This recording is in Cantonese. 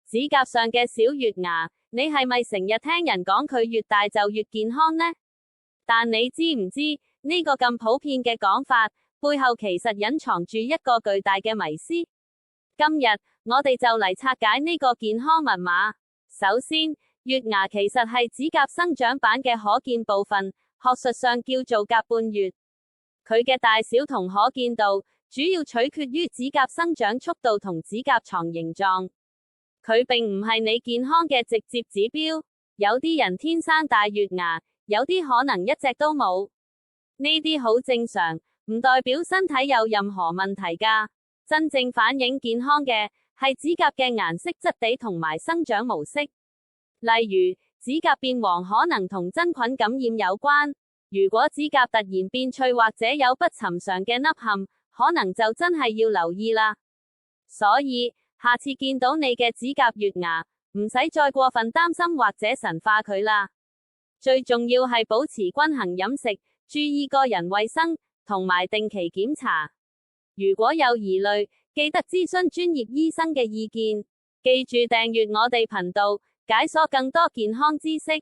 指甲上嘅小月牙，你係咪成日聽人講佢越大就越健康呢？但你知唔知呢個咁普遍嘅講法，背後其實隱藏住一個巨大嘅迷思？今日我哋就嚟拆解呢個健康密碼。首先，月牙其實係指甲生長板嘅可見部分，學術上叫做甲半月。佢嘅大小同可見度，主要取決於指甲生長速度同指甲床形狀。佢並唔係你健康嘅直接指標。有啲人天生大月牙，有啲可能一隻都冇。呢啲好正常，唔代表身體有任何問題㗎。真正反映健康嘅，係指甲嘅顏色質地同埋生長模式。例如，指甲變黃可能同真菌感染有關。如果指甲突然變脆或者有不尋常嘅凹陷，可能就真係要留意啦。所以，下次見到你嘅指甲月牙，唔使再過分擔心或者神化佢啦。最重要係保持均衡飲食，注意個人衛生，同埋定期檢查。如果有疑慮，記得諮詢專業醫生嘅意見。記住訂閱我哋頻道，解鎖更多健康知識。